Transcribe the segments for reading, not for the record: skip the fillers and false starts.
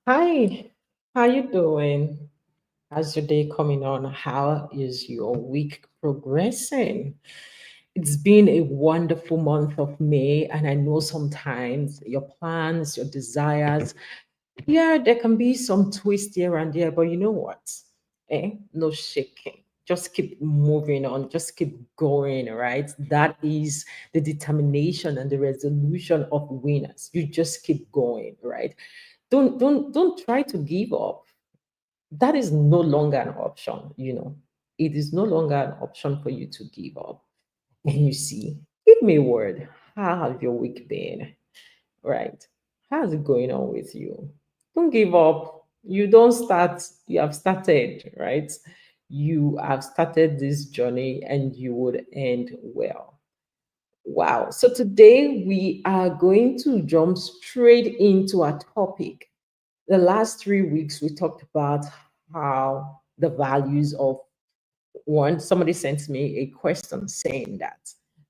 Hi, how you doing? How's your day coming on? How is your week progressing? It's been a wonderful month of May, and I know sometimes your plans, your desires, yeah, there can be some twist here and there, but you know what? No shaking. Just keep moving on, just keep going, right? That is the determination and the resolution of winners. You just keep going, right? Don't try to give up. That is no longer an option. It is no longer an option for you to give up. And you see, give me a word. How have your week been? Right? How's it going on with you? Don't give up. You don't start, you have started, right? You have started this journey and you would end well. Wow. So today we are going to jump straight into our topic. The last 3 weeks, we talked about how the values of one, somebody sent me a question saying that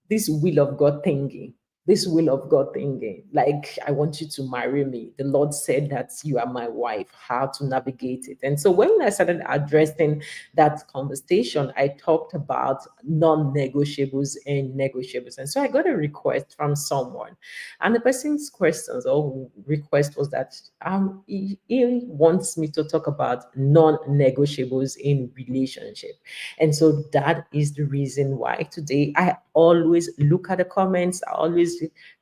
this will of God thingy, this will of God thingy, like I want you to marry me. The Lord said that you are my wife, how to navigate it. And so when I started addressing that conversation, I talked about non-negotiables and negotiables. And so I got a request from someone, and the person's questions or request was that he wants me to talk about non-negotiables in relationship. And so that is the reason why today I always look at the comments, I always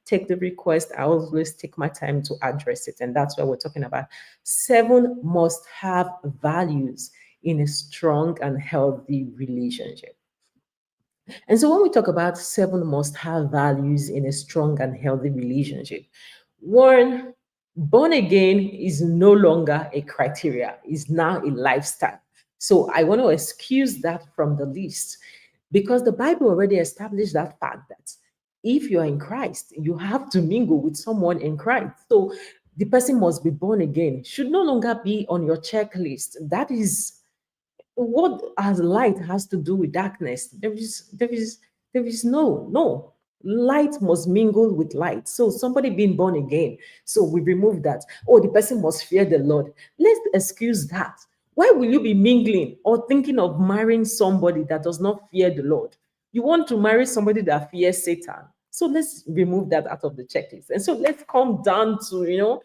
take the request, I always take my time to address it. And that's why we're talking about 7 must-have values in a strong and healthy relationship. And so when we talk about 7 must-have values in a strong and healthy relationship, one, born again is no longer a criteria, is now a lifestyle. So I want to excuse that from the list because the Bible already established that fact that if you are in Christ, you have to mingle with someone in Christ. So the person must be born again, should no longer be on your checklist. That is what has light has to do with darkness. There is no light must mingle with light. So somebody being born again, so we remove that. Oh, the person must fear the Lord. Let's excuse that. Why will you be mingling or thinking of marrying somebody that does not fear the Lord? You want to marry somebody that fears Satan. So let's remove that out of the checklist. And so let's come down to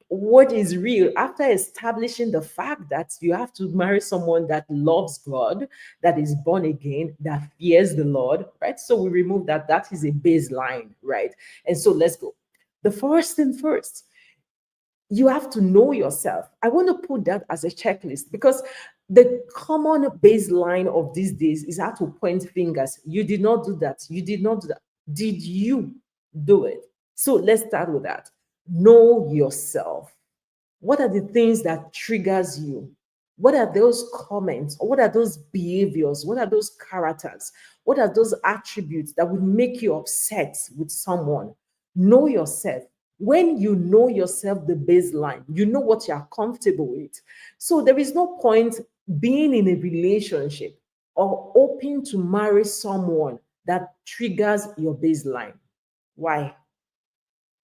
what is real after establishing the fact that you have to marry someone that loves God, that is born again, that fears the Lord, right? So we remove that. That is a baseline, right? And so let's go. The first thing first, you have to know yourself. I want to put that as a checklist because the common baseline of these days is how to point fingers. You did not do that. You did not do that. Did you do it? So let's start with that. Know yourself. What are the things that triggers you? What are those comments, or what are those behaviors, what are those characters, what are those attributes that would make you upset with someone? Know yourself. When you know yourself, the baseline, you know what you're comfortable with. So there is no point being in a relationship or hoping to marry someone that triggers your baseline. Why?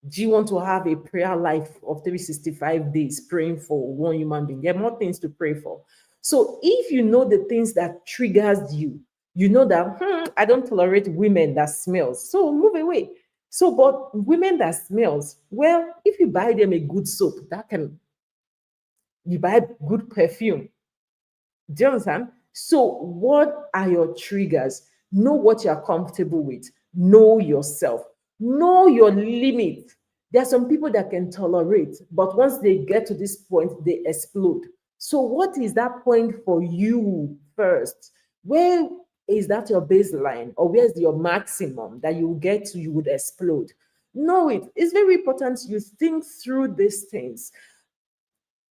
Do you want to have a prayer life of 365 days praying for one human being? There are more things to pray for. So if you know the things that triggers you, you know that I don't tolerate women that smells. So move away. So, but women that smells, well, if you buy them a good soap, that can you buy good perfume. Do you understand? So, what are your triggers? Know what you're comfortable with. Know yourself. Know your limit. There are some people that can tolerate, but once they get to this point, they explode. So, what is that point for you first? Where is that your baseline, or where's your maximum that you get to, you would explode? Know it. It's very important you think through these things.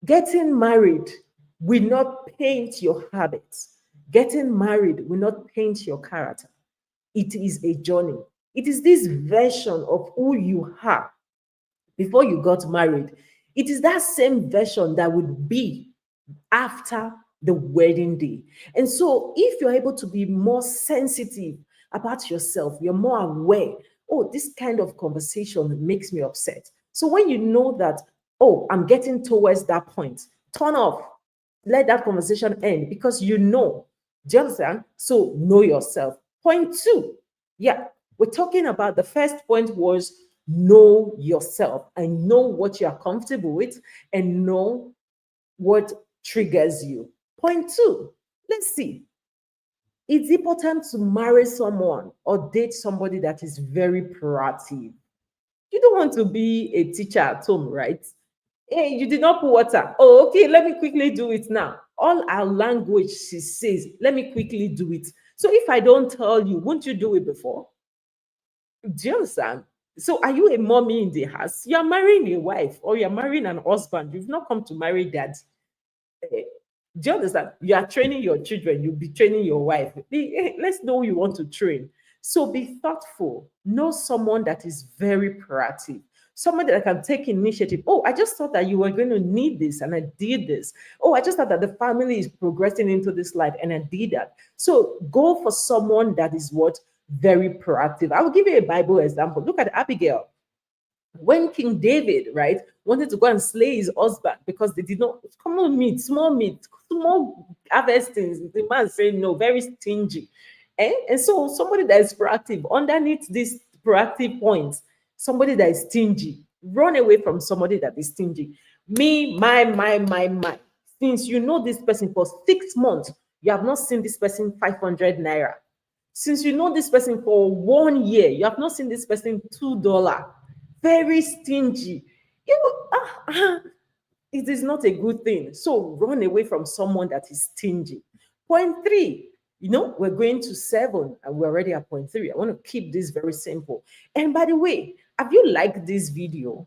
Getting married will not paint your habits. Getting married will not paint your character. It is a journey. It is this version of who you are before you got married. It is that same version that would be after the wedding day. And so, if you're able to be more sensitive about yourself, you're more aware, oh, this kind of conversation makes me upset. So, when you know that, Oh, I'm getting towards that point. Turn off. Let that conversation end because you know. Do you understand? So know yourself. Point two. Yeah, we're talking about the first point was know yourself and know what you are comfortable with and know what triggers you. Point two. Let's see. It's important to marry someone or date somebody that is very proactive. You don't want to be a teacher at home, right? Hey, you did not put water. Oh, okay, let me quickly do it now. All our language, she says, let me quickly do it. So if I don't tell you, won't you do it before? Do you understand? So are you a mommy in the house? You're marrying a wife or you're marrying an husband. You've not come to marry dad. Eh, do you understand? You are training your children, you'll be training your wife. Let's know who you want to train. So be thoughtful. Know someone that is very proactive, someone that can take initiative. Oh, I just thought that you were going to need this and I did this. Oh, I just thought that the family is progressing into this life and I did that. So go for someone that is what? Very proactive. I will give you a Bible example. Look at Abigail when King David, right, wanted to go and slay his husband because they did not come on meat, small harvestings. The man said no, very stingy. And so somebody that is proactive, underneath this proactive points, somebody that is stingy, run away from somebody that is stingy. Me, my. Since you know this person for 6 months, you have not seen this person 500 naira. Since you know this person for 1 year, you have not seen this person $2. Very stingy. It is not a good thing. So run away from someone that is stingy. Point three, we're going to seven and we're already at point three. I want to keep this very simple. And by the way, have you liked this video?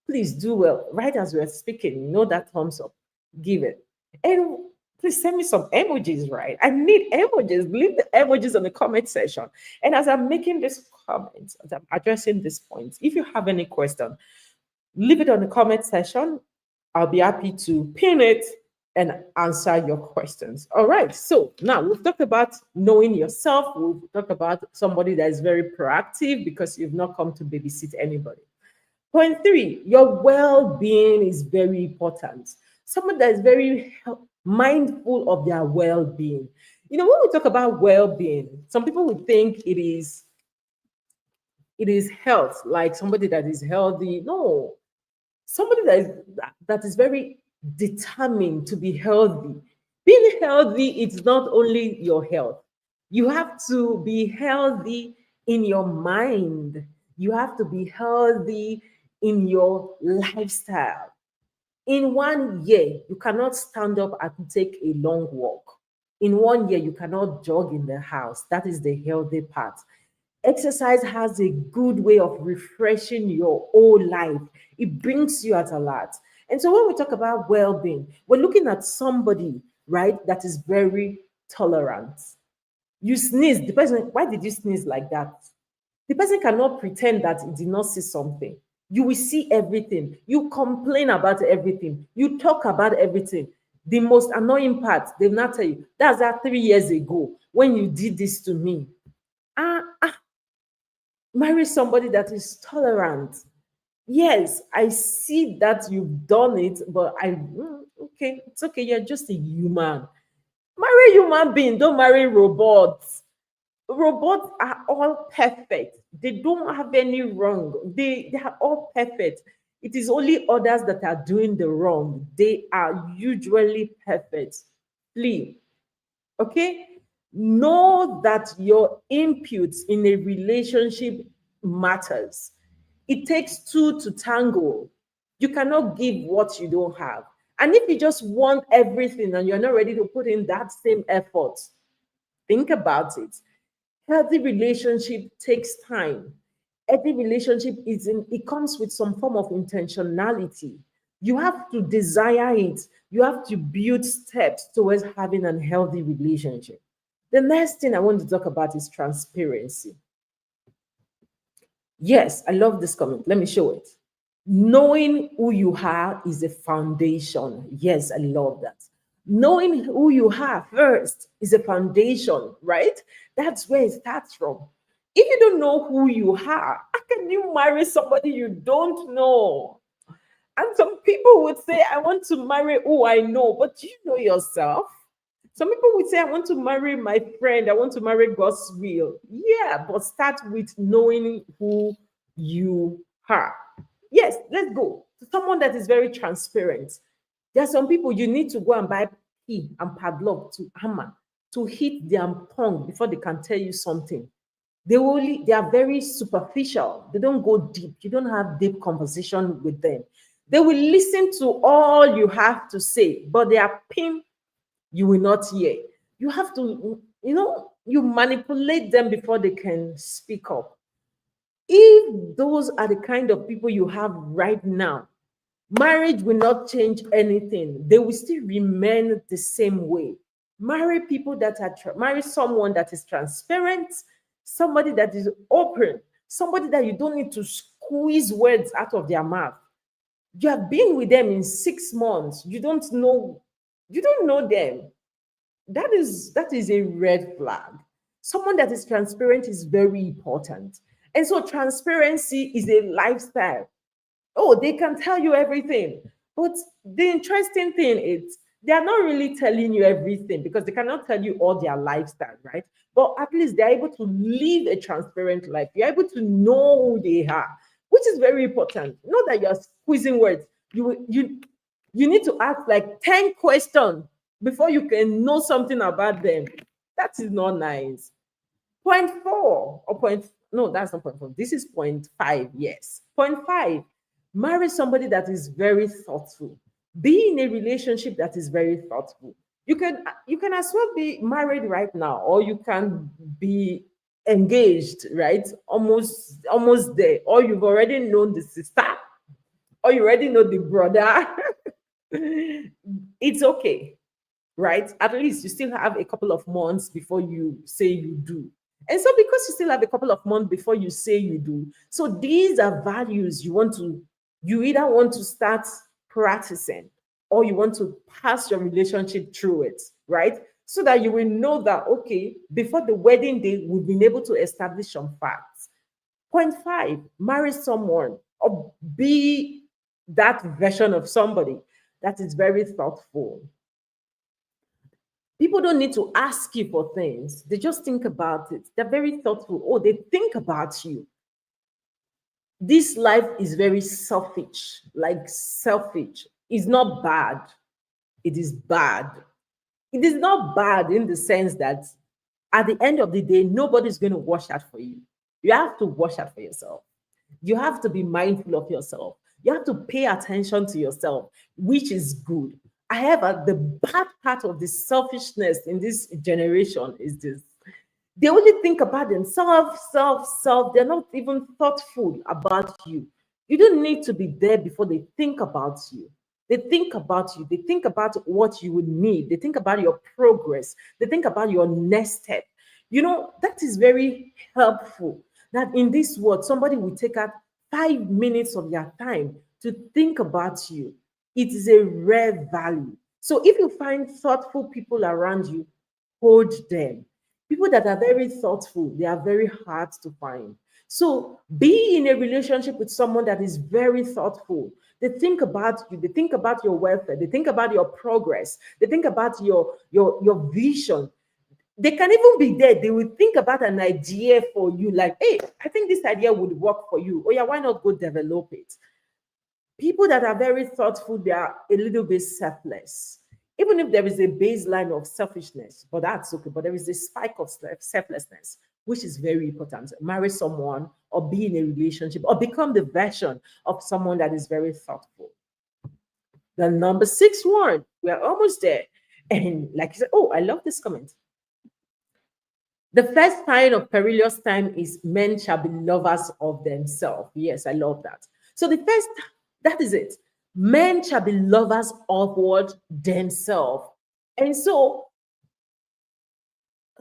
Please do well. Right as we're speaking, that thumbs up. Give it. And please send me some emojis, right? I need emojis. Leave the emojis on the comment section. And as I'm making this comment, as I'm addressing this point, if you have any question, leave it on the comment section. I'll be happy to pin it and answer your questions. All right. So now we've talked about knowing yourself. We've talked about somebody that is very proactive because you've not come to babysit anybody. Point three, your well-being is very important. Someone that is very mindful of their well-being. When we talk about well-being, some people would think it is health, like somebody that is healthy. No, somebody that is very determined to be healthy. Being healthy, it's not only your health. You have to be healthy in your mind. You have to be healthy in your lifestyle. In 1 year, you cannot stand up and take a long walk. In 1 year, you cannot jog in the house. That is the healthy part. Exercise has a good way of refreshing your whole life. It brings you out a lot. And so when we talk about well-being, we're looking at somebody, right, that is very tolerant. You sneeze, the person, why did you sneeze like that? The person cannot pretend that he did not see something. You will see everything. You complain about everything. You talk about everything. The most annoying part, they will not tell you, that's that 3 years ago when you did this to me. Marry somebody that is tolerant. Yes, I see that you've done it, but okay, it's okay. You're just a human. Marry human being, don't marry robots. Robots are all perfect. They don't have any wrong. They are all perfect. It is only others that are doing the wrong. They are usually perfect. Please, okay? Know that your inputs in a relationship matters. It takes two to tango. You cannot give what you don't have. And if you just want everything and you're not ready to put in that same effort, think about it. Healthy relationship takes time. Every relationship it comes with some form of intentionality. You have to desire it. You have to build steps towards having a healthy relationship. The next thing I want to talk about is transparency. Yes, I love this comment. Let me show it. Knowing who you are is a foundation. Yes, I love that. Knowing who you are first is a foundation, right? That's where it starts from. If you don't know who you are, how can you marry somebody you don't know? And some people people would say, I want to marry who I know, but do you know yourself? Some people would say, I want to marry my friend, I want to marry God's will. Yeah, but start with knowing who you are. Yes, let's go to someone that is very transparent. There are some people you need to go and buy key and padlock to hammer to hit their tongue before they can tell you something. They are very superficial. They don't go deep. You don't have deep conversation with them. They will listen to all you have to say, but their pin you will not hear. You have to, you manipulate them before they can speak up. If those are the kind of people you have right now, marriage will not change anything. They will still remain the same way. Marry someone that is transparent, somebody that is open, somebody that you don't need to squeeze words out of their mouth. You have been with them in 6 months. You don't know them. That is a red flag. Someone that is transparent is very important. And so transparency is a lifestyle. Oh, they can tell you everything. But the interesting thing is they are not really telling you everything because they cannot tell you all their lifestyle, right? But at least they're able to live a transparent life. You're able to know who they are, which is very important. Not that you're squeezing words. You need to ask like 10 questions before you can know something about them. That is not nice. Point four or point no, that's not point four. This is point five. Yes. Point five. Marry somebody that is very thoughtful. Be in a relationship that is very thoughtful. You can as well be married right now, or you can be engaged, right? Almost there. Or you've already known the sister, or you already know the brother. It's okay, right? At least you still have a couple of months before you say you do. And so, because you still have a couple of months before you say you do, so these are values you either want to start practicing or you want to pass your relationship through it, right? So that you will know that, okay, before the wedding day, we've been able to establish some facts. Point five, marry someone or be that version of somebody that is very thoughtful. People don't need to ask you for things. They just think about it. They're very thoughtful. Oh, they think about you. This life is very selfish, like selfish. It's not bad. It is bad. It is not bad in the sense that at the end of the day, nobody's going to wash out for you. You have to wash out for yourself. You have to be mindful of yourself. You have to pay attention to yourself, which is good. However, the bad part of the selfishness in this generation is this: they only think about themselves, self. They're not even thoughtful about you. You don't need to be there before they think about you. They think about you. They think about what you would need. They think about your progress. They think about your next step. That is very helpful. That in this world, somebody will take out 5 minutes of their time to think about you. It is a rare value. So if you find thoughtful people around you, hold them. People that are very thoughtful, they are very hard to find. So be in a relationship with someone that is very thoughtful. They think about you, they think about your welfare, they think about your progress, they think about your vision. They can even be there. They will think about an idea for you, like, hey, I think this idea would work for you. Oh, yeah, why not go develop it? People that are very thoughtful, they are a little bit selfless. Even if there is a baseline of selfishness, but that's okay. But there is a spike of selflessness, which is very important. Marry someone or be in a relationship or become the version of someone that is very thoughtful. The number six one, we're almost there. And like you said, oh, I love this comment. The first sign of perilous time is men shall be lovers of themselves. Yes, I love that. So that is it. Men shall be lovers of what? Themselves. And so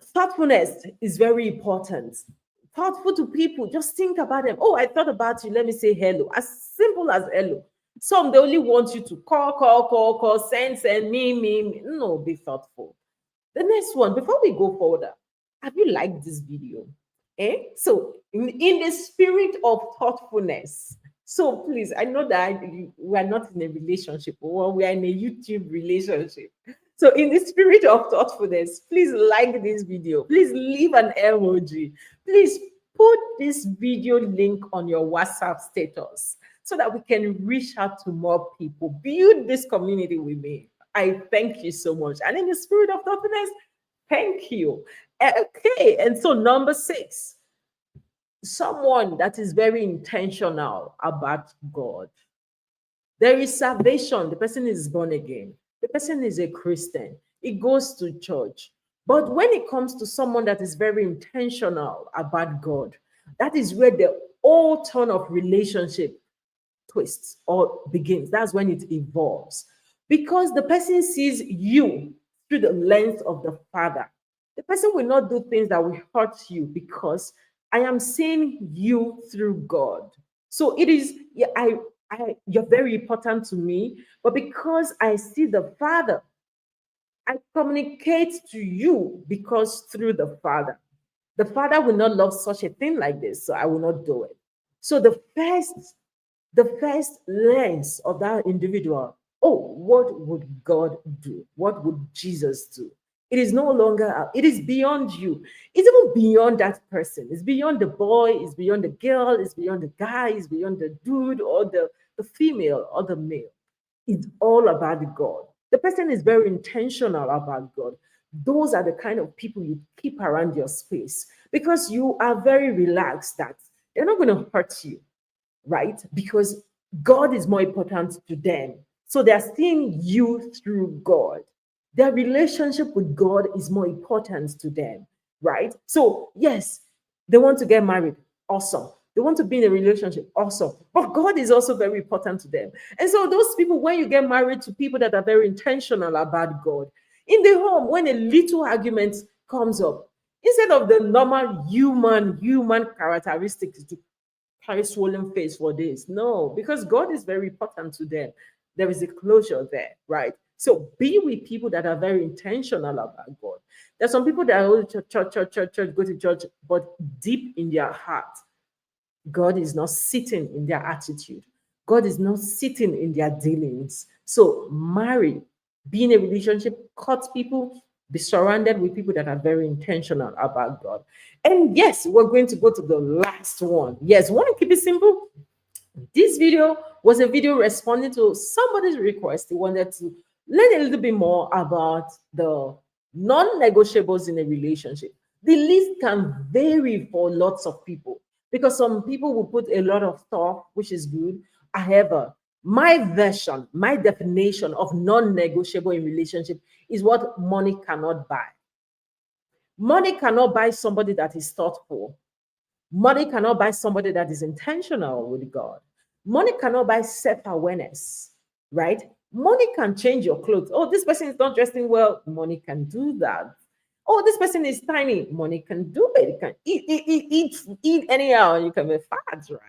thoughtfulness is very important. Thoughtful to people, just think about them. Oh, I thought about you. Let me say hello. As simple as hello. Some they only want you to call, send, me. No, be thoughtful. The next one, before we go further, have you liked this video? So in the spirit of thoughtfulness, So please, I know that we are not in a relationship, or we are in a YouTube relationship. So in the spirit of thoughtfulness, please like this video. Please leave an emoji. Please put this video link on your WhatsApp status so that we can reach out to more people. Build this community with me. I thank you so much. And in the spirit of thoughtfulness, thank you. Okay, and so number 6, someone that is very intentional about God. There is salvation. The person is born again. The person is a Christian. He goes to church. But when it comes to someone that is very intentional about God, that is where the whole turn of relationship twists or begins. That's when it evolves. Because the person sees you through the lens of the Father. The person will not do things that will hurt you because I am seeing you through God. So it is, yeah, you're very important to me, but because I see the Father, I communicate to you because through the Father. The Father will not love such a thing like this, so I will not do it. So the first lens of that individual, oh, what would God do? What would Jesus do? It is no longer, it is beyond you. It's even beyond that person. It's beyond the boy, it's beyond the girl, it's beyond the guy, it's beyond the dude or the female or the male. It's all about God. The person is very intentional about God. Those are the kind of people you keep around your space because you are very relaxed that they're not going to hurt you, right? Because God is more important to them. So they're seeing you through God. Their relationship with God is more important to them, right? So, yes, they want to get married. Awesome. They want to be in a relationship. Awesome. But God is also very important to them. And so, those people, when you get married to people that are very intentional about God, in the home, when a little argument comes up, instead of the normal human characteristics to carry swollen face for this. No, because God is very important to them. There is a closure there, right? So be with people that are very intentional about God. There's some people that go to church, go to church, but deep in their heart, God is not sitting in their attitude. God is not sitting in their dealings. So marry, be in a relationship, cut people, be surrounded with people that are very intentional about God. And yes, we're going to go to the last one. Yes, want to keep it simple? This video was a video responding to somebody's request. They wanted to learn a little bit more about the non-negotiables in a relationship. The list can vary for lots of people because some people will put a lot of stuff, which is good. However, my version, my definition of non-negotiable in relationship is what money cannot buy. Money cannot buy somebody that is thoughtful. Money cannot buy somebody that is intentional with God. Money cannot buy self-awareness, right? Money can change your clothes. Oh, this person is not dressing well. Money can do that. Oh, this person is tiny. Money can do it. It can eat anyhow. You can be fat, right?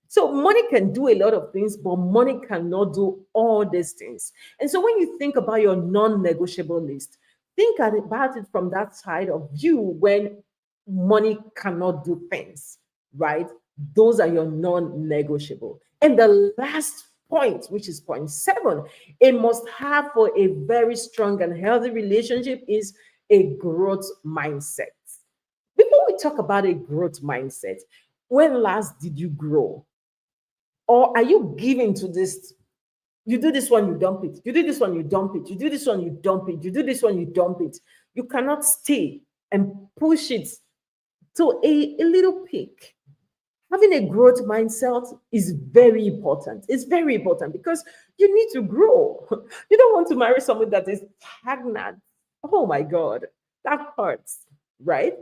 So money can do a lot of things, but money cannot do all these things. And so when you think about your non-negotiable list, think about it from that side of view when money cannot do things, right? Those are your non-negotiable. And the last point, which is point 7, a must have for a very strong and healthy relationship is a growth mindset. Before we talk about a growth mindset, when last did you grow? Or are you giving to this? You do this one, you dump it. You do this one, you dump it. You do this one, you dump it. You do this one, you dump it. You cannot stay and push it to a little peak. Having a growth mindset is very important. It's very important because you need to grow. You don't want to marry someone that is stagnant. Oh my God, that hurts, right?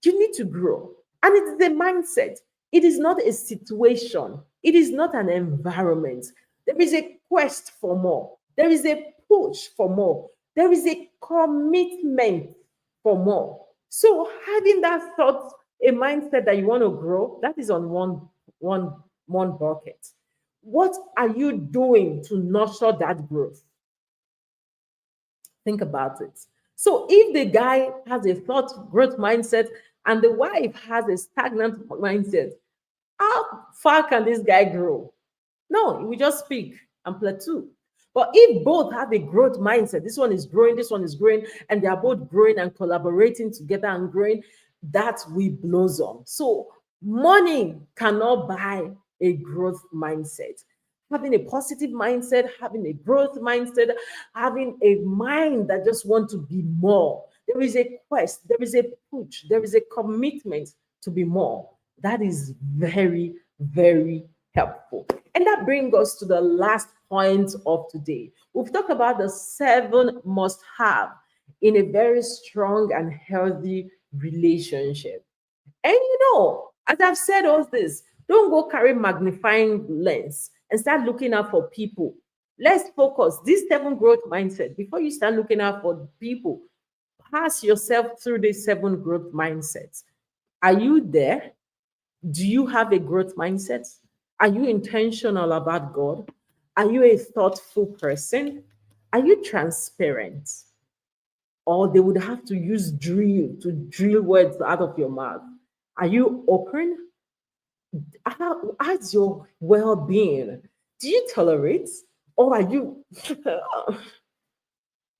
You need to grow. And it is a mindset. It is not a situation. It is not an environment. There is a quest for more. There is a push for more. There is a commitment for more. So having that thought, a mindset that you want to grow, that is on one bucket. What are you doing to nurture that growth? Think about it. So if the guy has a thought growth mindset and the wife has a stagnant mindset, how far can this guy grow? No, we just speak and plateau. But if both have a growth mindset, this one is growing, this one is growing, and they are both growing and collaborating together and growing, that will blossom. So money cannot buy a growth mindset. Having a positive mindset, having a growth mindset, having a mind that just want to be more. There is a quest, there is a push, there is a commitment to be more. That is very, very helpful. And that brings us to the last point of today. We've talked about the 7 must have in a very strong and healthy relationship. And as I've said all this, don't go carry magnifying lens and start looking out for people. Let's focus this 7 growth mindset before you start looking out for people. Pass yourself through these 7 growth mindsets. Are you there? Do you have a growth mindset? Are you intentional about God? Are you a thoughtful person? Are you transparent? Or they would have to use drill to drill words out of your mouth. Are you open? How's your well being? Do you tolerate? Or are you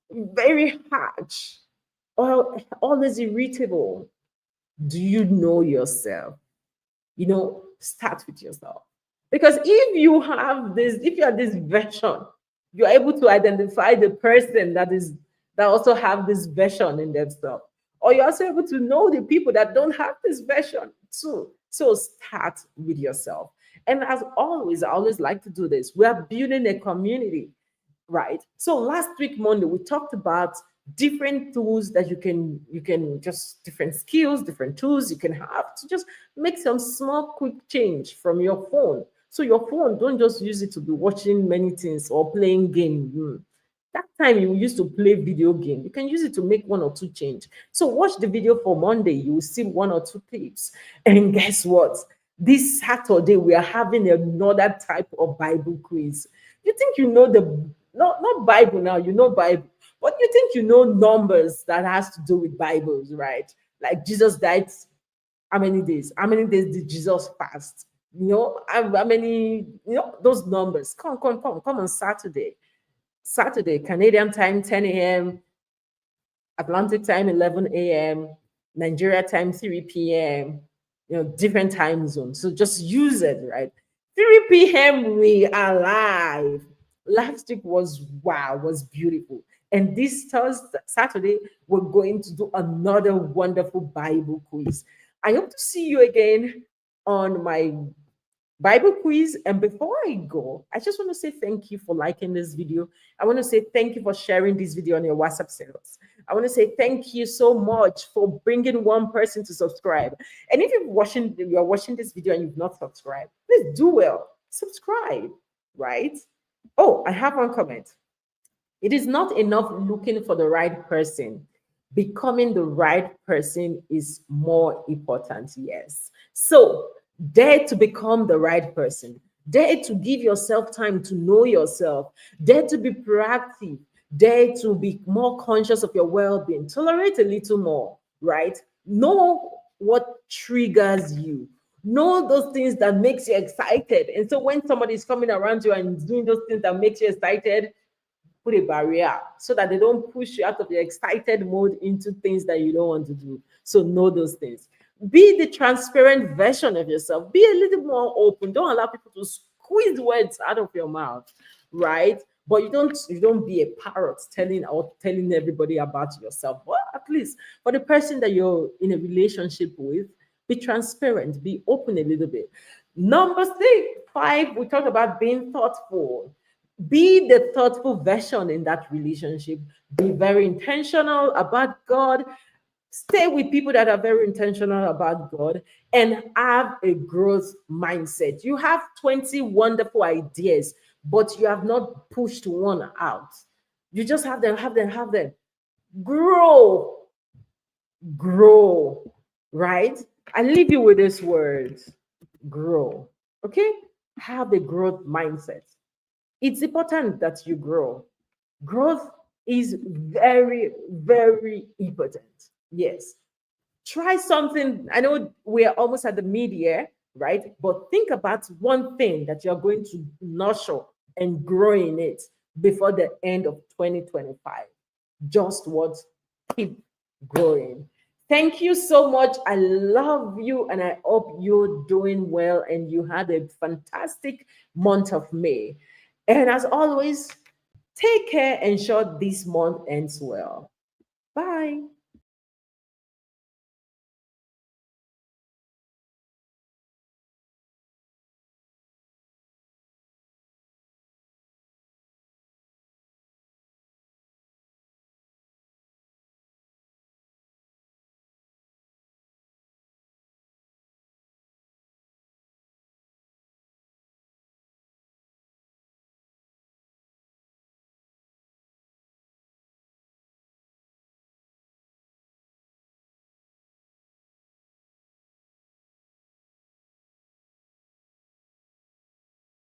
very harsh? Or always irritable? Do you know yourself? Start with yourself. Because if you are this version, you're able to identify the person that also have this version in themselves. Or you're also able to know the people that don't have this version too. So start with yourself. And as always, I always like to do this. We are building a community, right? So last week, Monday, we talked about different tools that you can just different skills, different tools you can have to just make some small quick change from your phone. So your phone, don't just use it to be watching many things or playing game. That time you used to play video game, you can use it to make 1 or 2 change. So watch the video for Monday, you will see 1 or 2 clips. And guess what? This Saturday we are having another type of Bible quiz. You think you know the not Bible now, you know Bible. But you think you know numbers that has to do with Bibles, right? Like Jesus died how many days? How many days did Jesus fast? How many, those numbers. Come on Saturday. Saturday, Canadian time, 10 a.m., Atlantic time, 11 a.m., Nigeria time, 3 p.m., different time zones. So just use it, right? 3 p.m., we are live. Last week was wow, was beautiful. And this Thursday, Saturday, we're going to do another wonderful Bible quiz. I hope to see you again on my Bible quiz. And before I go, I just want to say thank you for liking this video. I want to say thank you for sharing this video on your WhatsApp status. I want to say thank you so much for bringing one person to subscribe. And if you're watching this video and you've not subscribed, please do well. Subscribe, right? Oh, I have one comment. It is not enough looking for the right person. Becoming the right person is more important. Yes. So dare to become the right person. Dare to give yourself time to know yourself. Dare to be proactive. Dare to be more conscious of your well-being. Tolerate a little more, right? Know what triggers you. Know those things that makes you excited. And so when somebody is coming around you and doing those things that makes you excited, put a barrier so that they don't push you out of your excited mode into things that you don't want to do. So know those things. Be the transparent version of yourself. Be a little more open. Don't allow people to squeeze words out of your mouth, right? But you don't be a parrot telling everybody about yourself. Well, at least for the person that you're in a relationship with, be transparent, be open a little bit. Number 5, we talk about being thoughtful. Be the thoughtful version in that relationship. Be very intentional about God. Stay with people that are very intentional about God and have a growth mindset. You have 20 wonderful ideas, but you have not pushed one out. You just have them. Grow, grow, right? I leave you with this word: grow. Okay? Have a growth mindset. It's important that you grow. Growth is very, very important. Yes. Try something. I know we're almost at the mid-year. right? But think about one thing that you're going to nurture and grow in it before the end of 2025. Just what? Keep growing. Thank you so much. I love you and I hope you're doing well and you had a fantastic month of May. And as always, take care, ensure this month ends well. Bye.